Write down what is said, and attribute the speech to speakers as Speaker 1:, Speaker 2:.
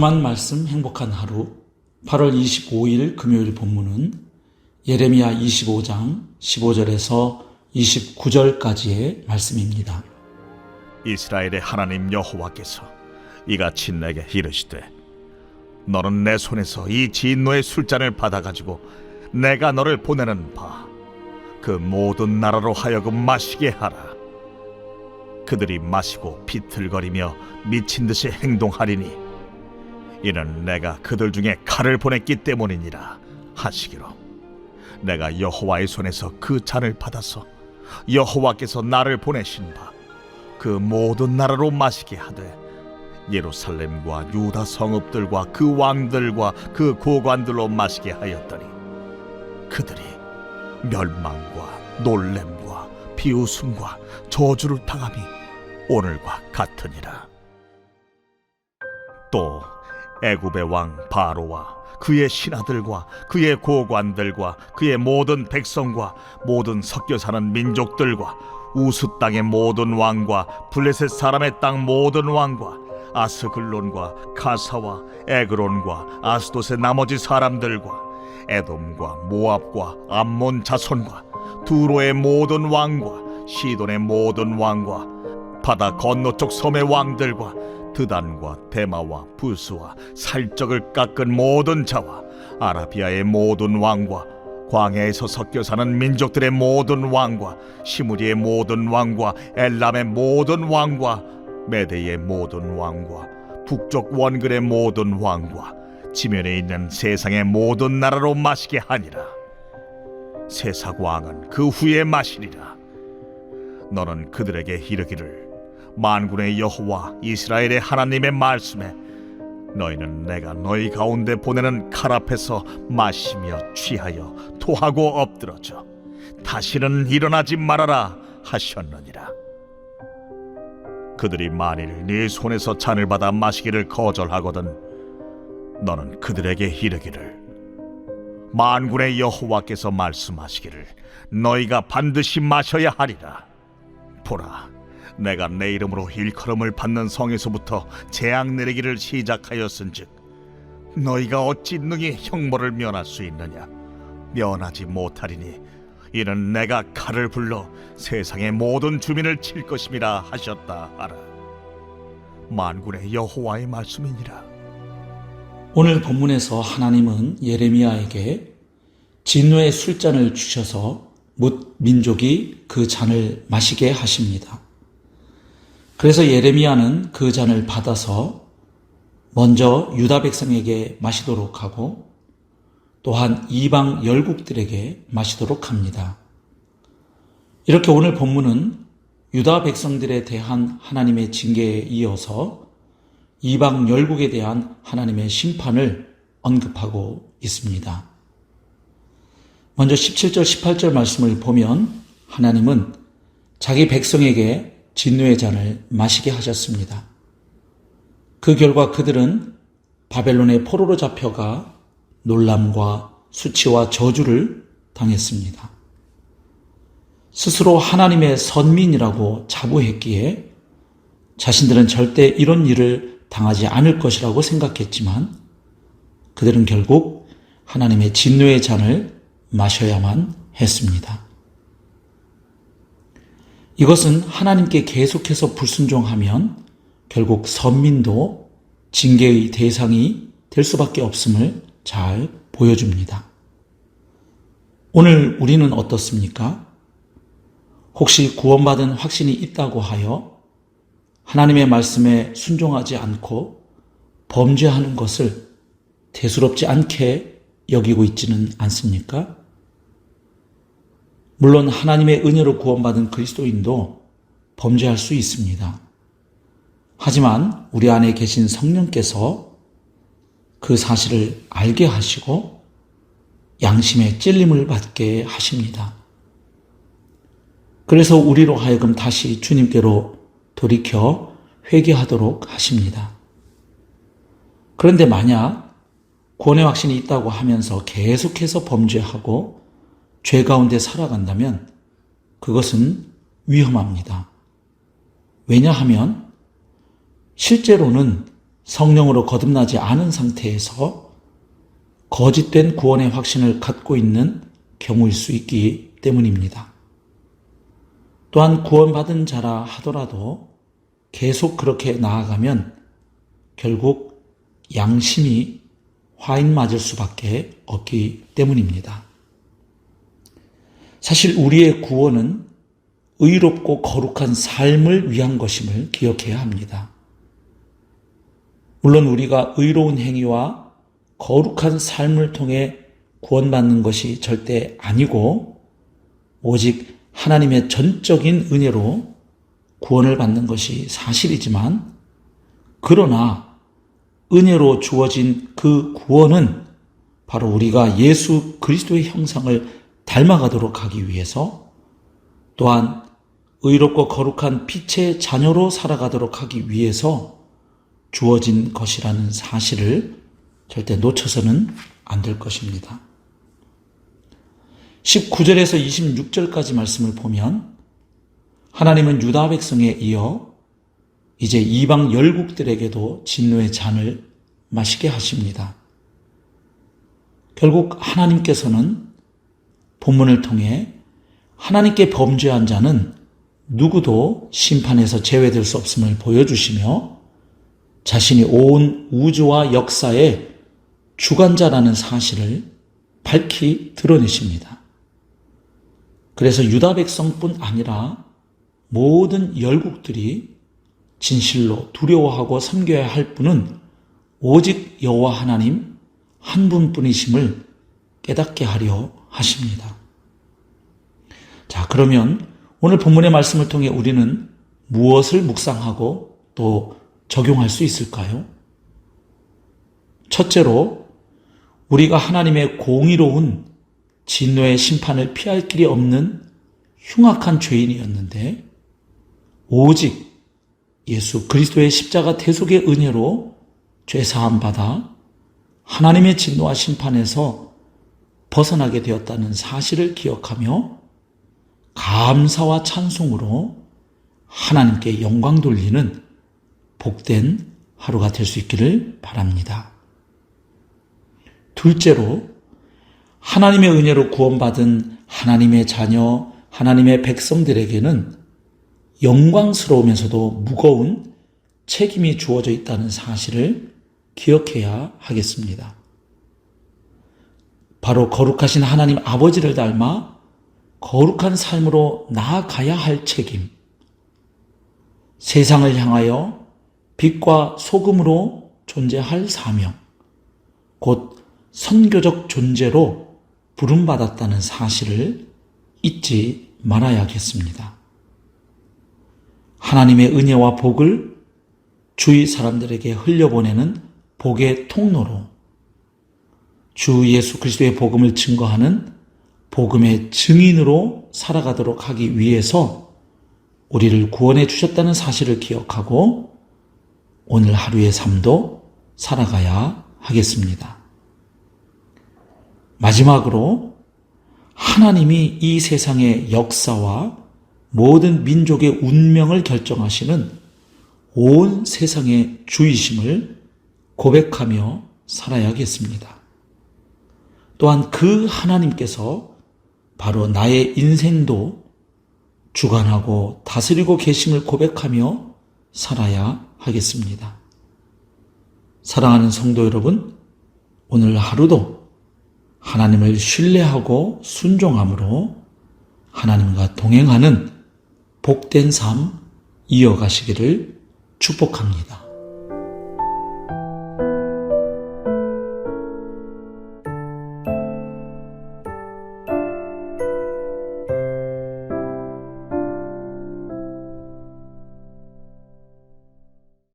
Speaker 1: 험한 말씀 행복한 하루 8월 25일 금요일 본문은 예레미야 25장 15절에서 29절까지의 말씀입니다.
Speaker 2: 이스라엘의 하나님 여호와께서 이같이 내게 이르시되 너는 내 손에서 이 진노의 술잔을 받아가지고 내가 너를 보내는 바 그 모든 나라로 하여금 마시게 하라. 그들이 마시고 비틀거리며 미친 듯이 행동하리니 이는 내가 그들 중에 칼을 보냈기 때문이니라 하시기로 내가 여호와의 손에서 그 잔을 받아서 여호와께서 나를 보내신 바 그 모든 나라로 마시게 하되 예루살렘과 유다 성읍들과 그 왕들과 그 고관들로 마시게 하였더니 그들이 멸망과 놀램과 비웃음과 저주를 당함이 오늘과 같으니라. 또 애굽의 왕 바로와 그의 신하들과 그의 고관들과 그의 모든 백성과 모든 섞여 사는 민족들과 우스 땅의 모든 왕과 블레셋 사람의 땅 모든 왕과 아스글론과 가사와 에그론과 아스돗의 나머지 사람들과 에돔과 모압과 암몬 자손과 두로의 모든 왕과 시돈의 모든 왕과 바다 건너쪽 섬의 왕들과 드단과 데마와 부스와 살적을 깎은 모든 자와 아라비아의 모든 왕과 광야에서 섞여 사는 민족들의 모든 왕과 시무리의 모든 왕과 엘람의 모든 왕과 메대의 모든 왕과 북쪽 원근의 모든 왕과 지면에 있는 세상의 모든 나라로 마시게 하니라. 세상 왕은 그 후에 마시리라. 너는 그들에게 이르기를 만군의 여호와 이스라엘의 하나님의 말씀에 너희는 내가 너희 가운데 보내는 칼 앞에서 마시며 취하여 토하고 엎드러져 다시는 일어나지 말아라 하셨느니라. 그들이 만일 네 손에서 잔을 받아 마시기를 거절하거든 너는 그들에게 이르기를 만군의 여호와께서 말씀하시기를 너희가 반드시 마셔야 하리라. 보라, 내가 내 이름으로 일컬음을 받는 성에서부터 재앙 내리기를 시작하였은즉 너희가 어찌 능히 형벌을 면할 수 있느냐? 면하지 못하리니 이는 내가 칼을 불러 세상의 모든 주민을 칠 것임이라 하셨다 하라. 만군의 여호와의 말씀이니라.
Speaker 1: 오늘 본문에서 하나님은 예레미야에게 진노의 술잔을 주셔서 뭇 민족이 그 잔을 마시게 하십니다. 그래서 예레미야는 그 잔을 받아서 먼저 유다 백성에게 마시도록 하고 또한 이방 열국들에게 마시도록 합니다. 이렇게 오늘 본문은 유다 백성들에 대한 하나님의 징계에 이어서 이방 열국에 대한 하나님의 심판을 언급하고 있습니다. 먼저 17절 18절 말씀을 보면 하나님은 자기 백성에게 진노의 잔을 마시게 하셨습니다. 그 결과 그들은 바벨론의 포로로 잡혀가 놀람과 수치와 저주를 당했습니다. 스스로 하나님의 선민이라고 자부했기에 자신들은 절대 이런 일을 당하지 않을 것이라고 생각했지만 그들은 결국 하나님의 진노의 잔을 마셔야만 했습니다. 이것은 하나님께 계속해서 불순종하면 결국 선민도 징계의 대상이 될 수밖에 없음을 잘 보여줍니다. 오늘 우리는 어떻습니까? 혹시 구원받은 확신이 있다고 하여 하나님의 말씀에 순종하지 않고 범죄하는 것을 대수롭지 않게 여기고 있지는 않습니까? 물론 하나님의 은혜로 구원받은 그리스도인도 범죄할 수 있습니다. 하지만 우리 안에 계신 성령께서 그 사실을 알게 하시고 양심의 찔림을 받게 하십니다. 그래서 우리로 하여금 다시 주님께로 돌이켜 회개하도록 하십니다. 그런데 만약 구원의 확신이 있다고 하면서 계속해서 범죄하고 죄 가운데 살아간다면 그것은 위험합니다. 왜냐하면 실제로는 성령으로 거듭나지 않은 상태에서 거짓된 구원의 확신을 갖고 있는 경우일 수 있기 때문입니다. 또한 구원받은 자라 하더라도 계속 그렇게 나아가면 결국 양심이 화인 맞을 수밖에 없기 때문입니다. 사실 우리의 구원은 의롭고 거룩한 삶을 위한 것임을 기억해야 합니다. 물론 우리가 의로운 행위와 거룩한 삶을 통해 구원받는 것이 절대 아니고 오직 하나님의 전적인 은혜로 구원을 받는 것이 사실이지만, 그러나 은혜로 주어진 그 구원은 바로 우리가 예수 그리스도의 형상을 닮아가도록 하기 위해서, 또한 의롭고 거룩한 빛의 자녀로 살아가도록 하기 위해서 주어진 것이라는 사실을 절대 놓쳐서는 안 될 것입니다. 19절에서 26절까지 말씀을 보면 하나님은 유다 백성에 이어 이제 이방 열국들에게도 진노의 잔을 마시게 하십니다. 결국 하나님께서는 본문을 통해 하나님께 범죄한 자는 누구도 심판에서 제외될 수 없음을 보여주시며 자신이 온 우주와 역사의 주관자라는 사실을 밝히 드러내십니다. 그래서 유다 백성뿐 아니라 모든 열국들이 진실로 두려워하고 섬겨야 할 분은 오직 여호와 하나님 한 분뿐이심을 깨닫게 하려 하십니다. 자, 그러면 오늘 본문의 말씀을 통해 우리는 무엇을 묵상하고 또 적용할 수 있을까요? 첫째로, 우리가 하나님의 공의로운 진노의 심판을 피할 길이 없는 흉악한 죄인이었는데 오직 예수 그리스도의 십자가 대속의 은혜로 죄사함 받아 하나님의 진노와 심판에서 벗어나게 되었다는 사실을 기억하며 감사와 찬송으로 하나님께 영광 돌리는 복된 하루가 될 수 있기를 바랍니다. 둘째로, 하나님의 은혜로 구원받은 하나님의 자녀, 하나님의 백성들에게는 영광스러우면서도 무거운 책임이 주어져 있다는 사실을 기억해야 하겠습니다. 바로 거룩하신 하나님 아버지를 닮아 거룩한 삶으로 나아가야 할 책임, 세상을 향하여 빛과 소금으로 존재할 사명, 곧 선교적 존재로 부름받았다는 사실을 잊지 말아야겠습니다. 하나님의 은혜와 복을 주위 사람들에게 흘려보내는 복의 통로로 주 예수 그리스도의 복음을 증거하는 복음의 증인으로 살아가도록 하기 위해서 우리를 구원해 주셨다는 사실을 기억하고 오늘 하루의 삶도 살아가야 하겠습니다. 마지막으로, 하나님이 이 세상의 역사와 모든 민족의 운명을 결정하시는 온 세상의 주이심을 고백하며 살아야겠습니다. 또한 그 하나님께서 바로 나의 인생도 주관하고 다스리고 계심을 고백하며 살아야 하겠습니다. 사랑하는 성도 여러분, 오늘 하루도 하나님을 신뢰하고 순종함으로 하나님과 동행하는 복된 삶 이어가시기를 축복합니다.